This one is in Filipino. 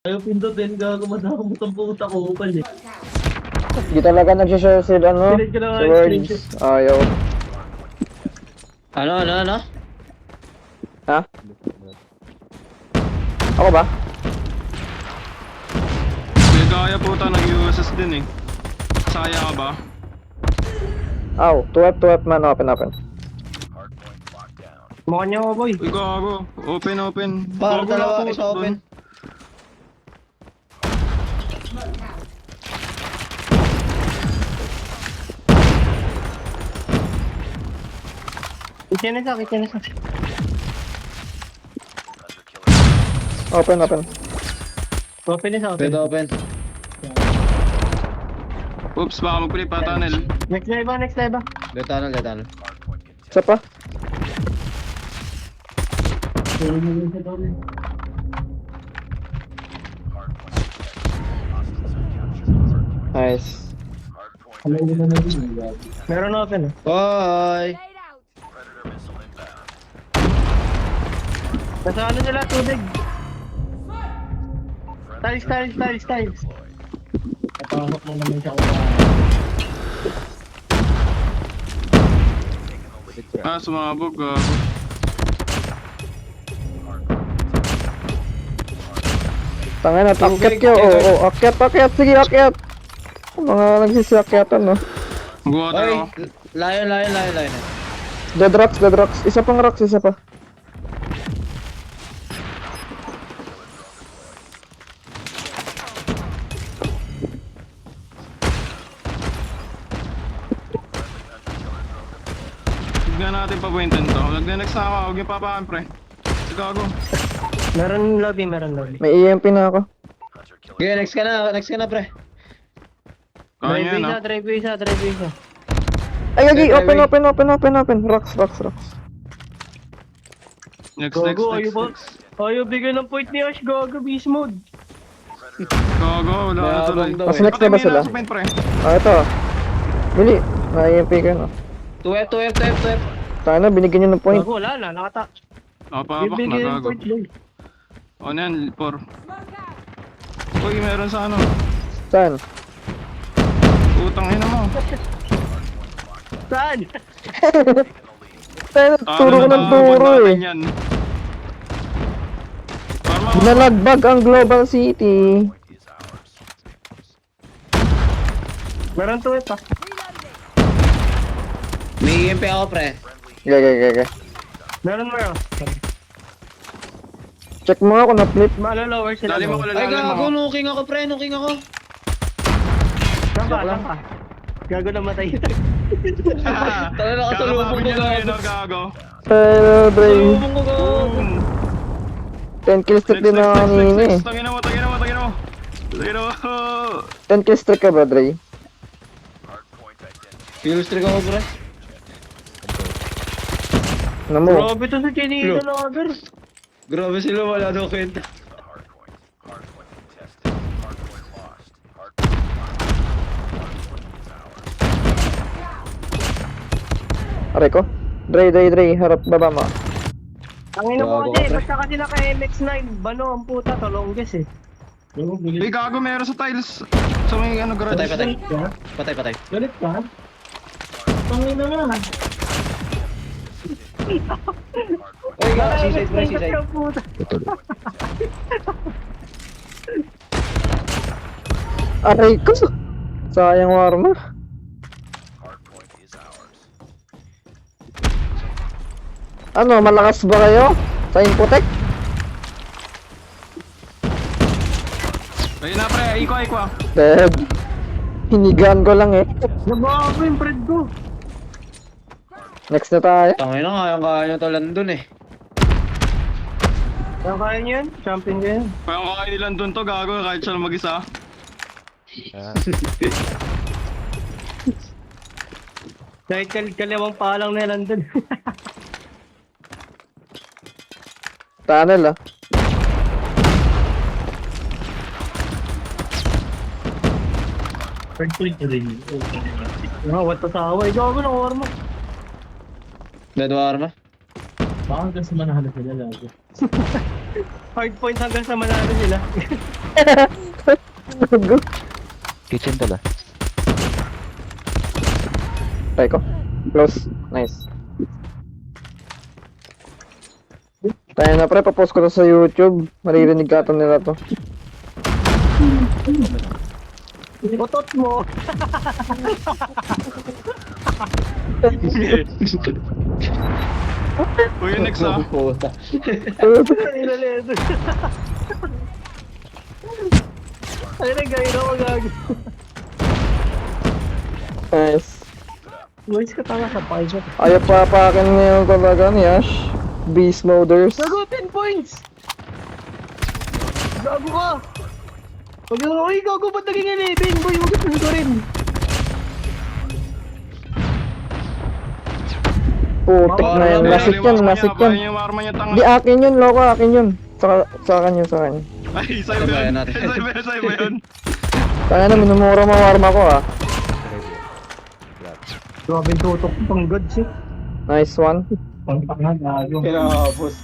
Ayaw pindutin, gago madamot ang puta ko, upal eh. Di talaga nagsishare si ano, Sinend ko lang si ang Words. screenshot. Ayaw. Ano? Ha? Ako ba? May kaya puta, nag-USS din eh. Saya ka ba? Aw, tuwep man, open. Mukha niya ako, boy. Uy, gago. Open. Para Gago dalawa na isa puta open. dun. Kitchen isa. Open. Open isa, Pwede open. Oops, baka mag-play pa tunnel. Next live ba? Dead tunnel. Isa pa? Nice. Meron open eh. Bye! Nasa ano sila, tubig. Tiles. Napahok mo naman siya kung Sumabog, gago. Tangin na, akyat kayo. Oo, akyat. Sige, akyat. Mga nagsisiakyatan, no? Mag-water Oy! ako. Lion. Dead rocks. Isa pang rocks, isa pa. Tignan natin pa pointin to. Nag-next na ako, huwag niyo papakan pre. Gago. Meron lobby. May EMP na ako. Okay, next ka na pre. Kaya yan ah. Drive isa. Ay, gagi, Okay, open. Rocks. Next. Gago, ayaw bigyan ng point ni Ash, gago, beast mode. Gago, wala na tuloy. Mayabang daw Kasi next na ba Patay mo sila? yun, nasa point, pre. Ito. Bili. Na-EMP ka, no? Tuwep. Tayo na, binigyan nyo ng point. Gago, wala na, nakata. Papabak na, Bigyan ng gago. point, boy. O na yan, 4. Uy, meron sa ano. Saan? Utang ina mo. Saan? Tayo, turo ko ng turo eh. Yan. Parma, Nalagbag ang Global City. Meron tuwet pa. May EMP ako pre. Gaya. Meron. Check mo nga kung na-flip. Malolower sila. Dali mo ko Ay lalalim gago, ako. nuking ako pre. Saan ka? Gago namatay. Tala nakasalubong ko gago. Gago. Pero, Dre, Salubong ko gago. 10 kill streak din ako kanina eh. Tangina mo. 10 kill streak ka ba, Dre? Kill streak ako pre. Ano mo? Grabe to sa Chinito na agad. Grabe sila, wala daw kwenta. Aray ko? Dre, harap baba mo. Ang ino mo Gago kasi, ka, pre. basta kasi naka MX-9, bano ang puta, talongges eh. Uy, gago, meron sa tiles. Sa may ano, garage. Patay. Galit ka? Pangina nga. Oy gago, seaside pre, seaside. Ang puta. Aray ko! Sayang warma. Ano, malakas ba kayo? Sa Infotech? Ayun na, pre. Iko. Dead. Hinigaan ko lang eh. Nabawa ko yung bread ko. Next na tayo. Tangin na, kaya nyo talan dun eh. Kaya niyo yan? Champion ko yan. Kaya kung kaya nilang dun to, gago, kahit siya lang mag-isa. Kahit kalawang palang na yan dun. Tunnel ah. Third point na rin yun. What to sa away? Gago na warma. Dead warma. Baka kasi manahala sila lagi. Hard point hanggang sa manalo sila. Go. Kitchen pala. Try ko. Close. Nice. Tayo na pre, papost ko to sa YouTube. Maririnig ka to nila to. Botot mo. Uy, yung next ah. Puta. Inaleto. Ay, nag-gain ako gagi. Nice. Boys ka tanga sa payso. Ayaw pa akin ngayon talaga ni Ash. Beast moders. Gago, 10 points! Gago ka! Pag yung, uy, gago, ba't naging 11? Boy, huwag ko rin. Putik na yan. Lasik yan, lasik yan. Yung arma niya tanga. Di akin yun, loko, akin yun. Sa akin yun, sa akin. Ay, sa'yo ba Sabayan yun? natin. Sa'yo ba yun? Kaya na, minumura mo arma ko ah. Grabe yung tutok pang gods eh. Nice one. Pang gago. Kinapos.